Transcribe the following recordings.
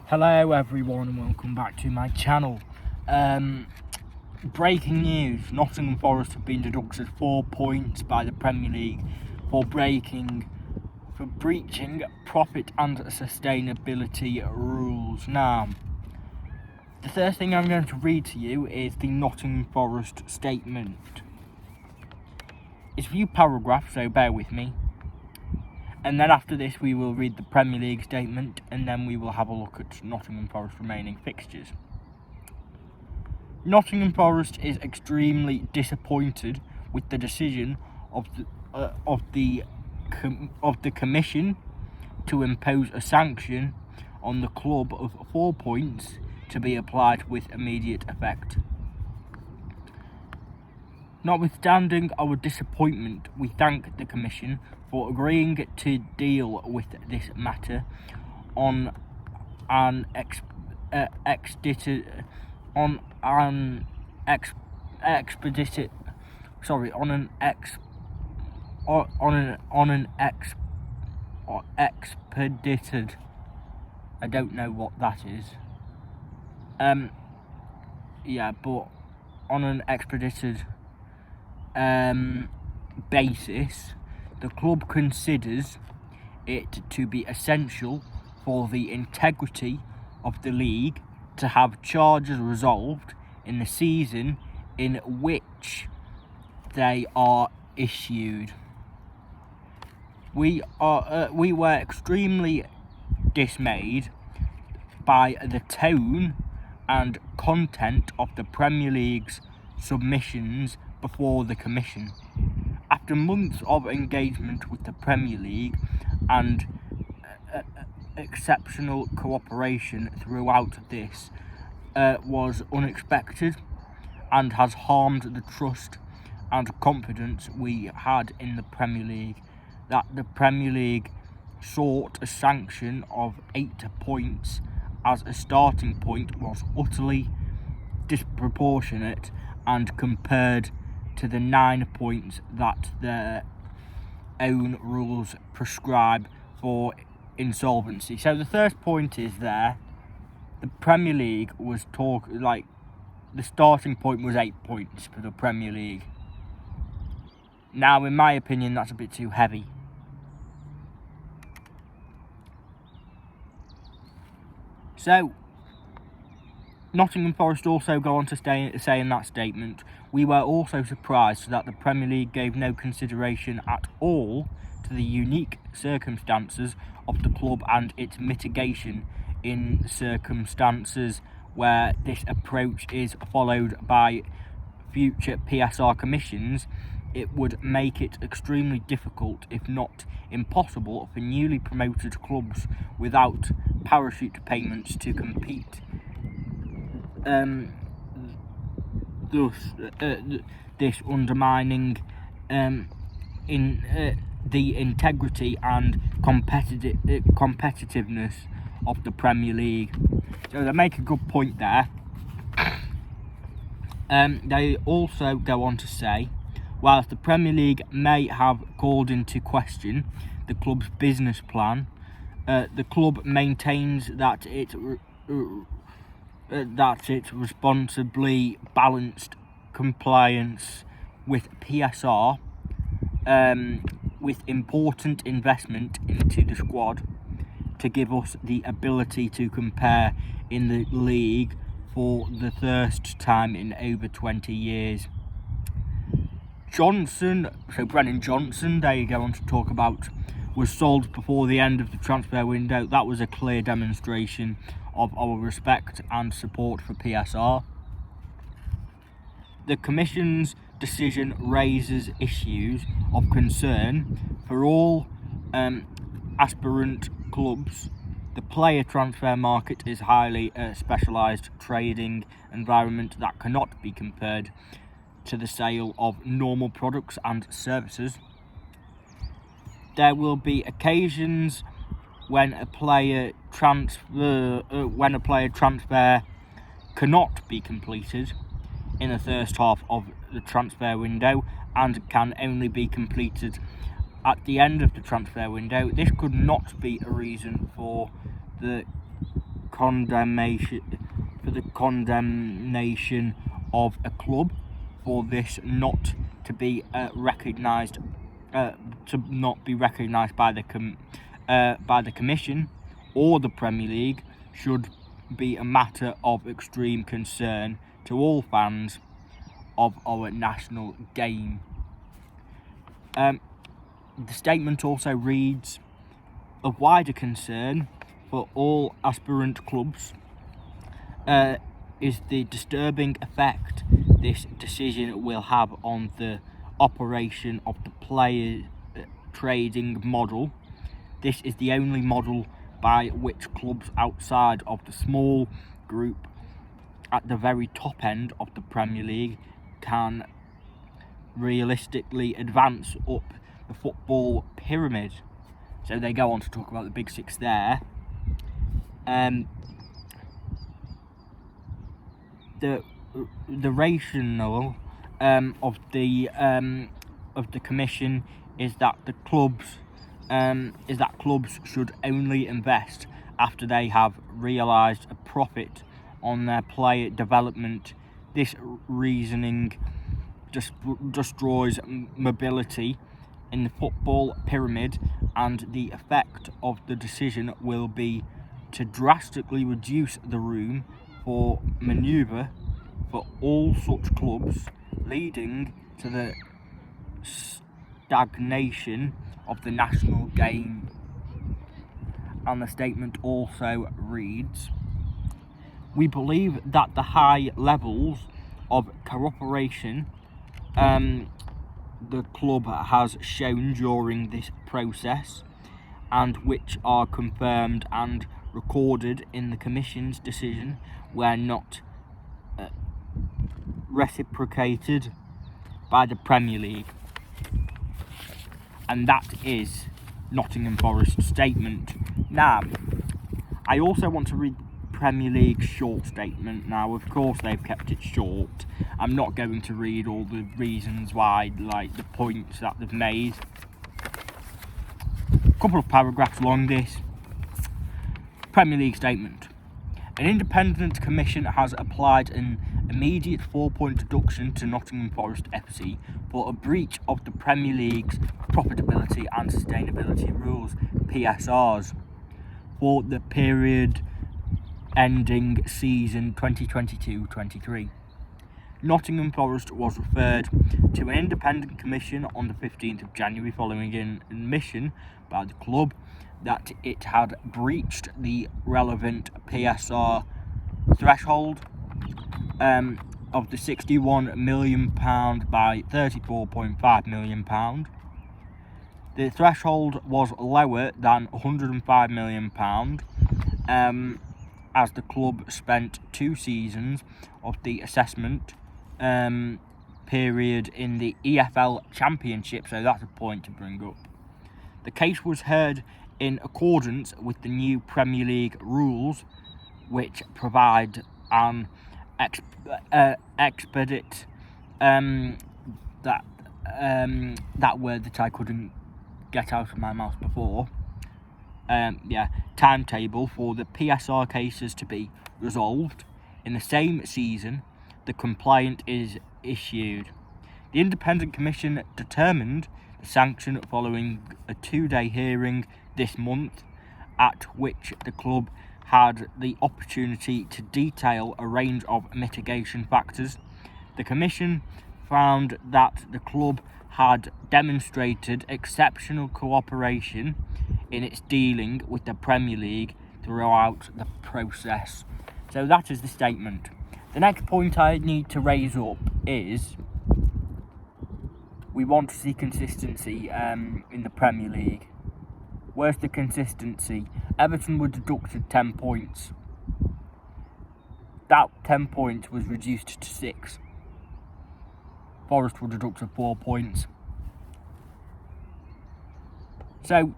Hello everyone and welcome back to my channel. Breaking news, Nottingham Forest have been deducted 4 points by the Premier League for breaching profit and sustainability rules. Now, the first thing I'm going to read to you is the Nottingham Forest statement. It's a few paragraphs, so bear with me. And then after this we will read the Premier League statement, and then we will have a look at Nottingham Forest remaining fixtures. Nottingham Forest is extremely disappointed with the decision of the Commission to impose a sanction on the club of 4 points to be applied with immediate effect. Notwithstanding our disappointment, we thank the Commission for agreeing to deal with this matter on an expedited I don't know what that is. But on an expedited basis, the club considers it to be essential for the integrity of the league to have charges resolved in the season in which they are issued. We were extremely dismayed by the tone and content of the Premier League's submissions before the Commission. After months of engagement with the Premier League and exceptional cooperation throughout, this was unexpected and has harmed the trust and confidence we had in the Premier League. That the Premier League sought a sanction of 8 points as a starting point was utterly disproportionate and compared to the 9 points that their own rules prescribe for insolvency. So the first point is there. The Premier League was the starting point was 8 points for the Premier League. Now, in my opinion, that's a bit too heavy. So, Nottingham Forest also go on to say in that statement, we were also surprised that the Premier League gave no consideration at all to the unique circumstances of the club and its mitigation in circumstances where this approach is followed by future PSR commissions. It would make it extremely difficult, if not impossible, for newly promoted clubs without parachute payments to compete. This undermining the integrity and competitiveness of the Premier League. So they make a good point there. They also go on to say, whilst the Premier League may have called into question the club's business plan, the club maintains that it responsibly balanced compliance with PSR with important investment into the squad to give us the ability to compare in the league for the first time in over 20 years. Brennan Johnson, they go on to talk about, was sold before the end of the transfer window. That was a clear demonstration of our respect and support for PSR. The Commission's decision raises issues of concern for all aspirant clubs. The player transfer market is highly specialised trading environment that cannot be compared to the sale of normal products and services. There will be occasions when a player transfer cannot be completed in the first half of the transfer window and can only be completed at the end of the transfer window. This could not be a reason for the condemnation of a club for this not to be recognised, to not be recognised by the Commission or the Premier League should be a matter of extreme concern to all fans of our national game. The statement also reads, of wider concern for all aspirant clubs is the disturbing effect this decision will have on the operation of the player trading model. This is the only model by which clubs outside of the small group at the very top end of the Premier League can realistically advance up the football pyramid. So they go on to talk about the Big Six there. The rationale of the Commission is that clubs should only invest after they have realised a profit on their player development. This reasoning destroys mobility in the football pyramid, and the effect of the decision will be to drastically reduce the room for manoeuvre for all such clubs, leading to the stagnation of the national game. And the statement also reads, we believe that the high levels of cooperation the club has shown during this process, and which are confirmed and recorded in the Commission's decision, were not reciprocated by the Premier League. And that is Nottingham Forest's statement. Now, I also want to read Premier League's short statement. Now, of course, they've kept it short. I'm not going to read all the reasons why, like the points that they've made. A couple of paragraphs along this. Premier League statement. An independent commission has applied an immediate 4-point deduction to Nottingham Forest FC for a breach of the Premier League's profitability and sustainability rules, PSRs, for the period ending season 2022-23. Nottingham Forest was referred to an independent commission on the 15th of January following an admission by the club that it had breached the relevant PSR threshold of the £61 million by £34.5 million. The threshold was lower than £105 million as the club spent 2 seasons of the assessment period in the EFL Championship, so that's a point to bring up. The case was heard in accordance with the new Premier League rules, which provide an expedite that word that I couldn't get out of my mouth before. Timetable for the PSR cases to be resolved in the same season the complaint is issued. The independent commission determined the sanction following a 2-day hearing this month, at which the club had the opportunity to detail a range of mitigation factors. The commission found that the club had demonstrated exceptional cooperation in its dealing with the Premier League throughout the process. So that is the statement. The next point I need to raise up is we want to see consistency in the Premier League. Where's the consistency? Everton were deducted 10 points. That 10 points was reduced to 6. Forest were deducted 4 points. So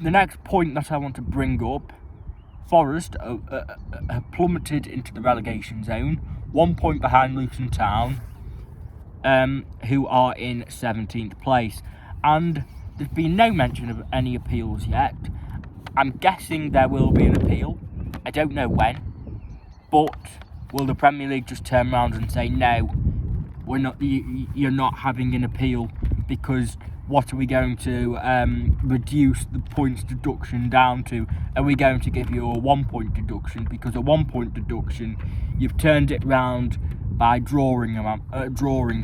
the next point that I want to bring up, Forest have plummeted into the relegation zone, 1 point behind Luton Town, who are in 17th place. And there's been no mention of any appeals yet. I'm guessing there will be an appeal. I don't know when, but will the Premier League just turn around and say, no, we're not, you're not having an appeal, because what are we going to reduce the points deduction down to? Are we going to give you a 1 point deduction? Because a 1 point deduction, you've turned it round by drawing a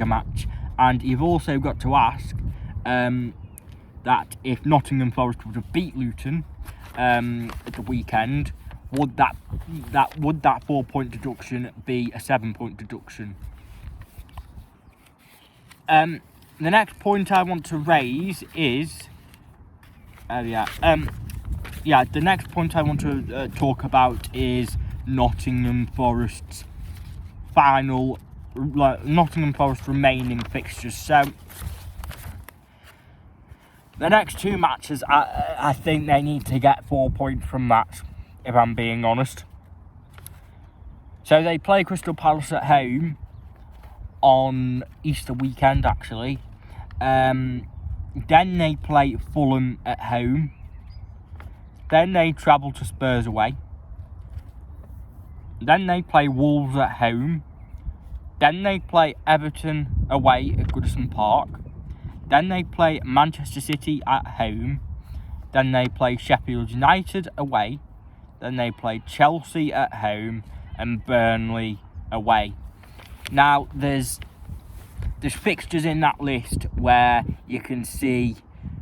match, and you've also got to ask that if Nottingham Forest were to beat Luton at the weekend, would that 4 point deduction be a 7 point deduction? The next point I want to raise is, the next point I want to talk about is Nottingham Forest's Nottingham Forest remaining fixtures. So the next two matches, I think they need to get 4 points from that, if I'm being honest. So they play Crystal Palace at home on Easter weekend, actually. Then they play Fulham at home. Then they travel to Spurs away. Then they play Wolves at home. Then they play Everton away at Goodison Park. Then they play Manchester City at home. Then they play Sheffield United away. Then they play Chelsea at home and Burnley away. Now, there's fixtures in that list where you can see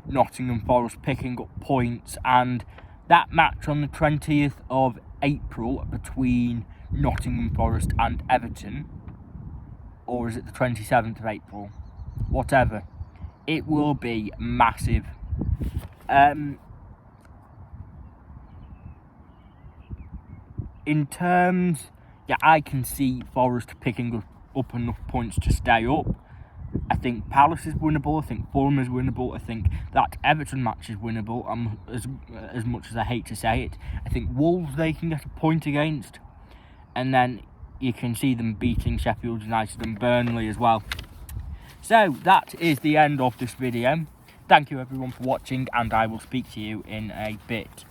Nottingham Forest picking up points, and that match on the 20th of April between Nottingham Forest and Everton, or is it the 27th of April? Whatever. It will be massive. In terms, I can see Forest picking up enough points to stay up. I think Palace is winnable. I think Fulham is winnable. I think that Everton match is winnable. As much as I hate to say it, I think Wolves they can get a point against, and then you can see them beating Sheffield United and Burnley as well. So that is the end of this video. Thank you everyone for watching, and I will speak to you in a bit.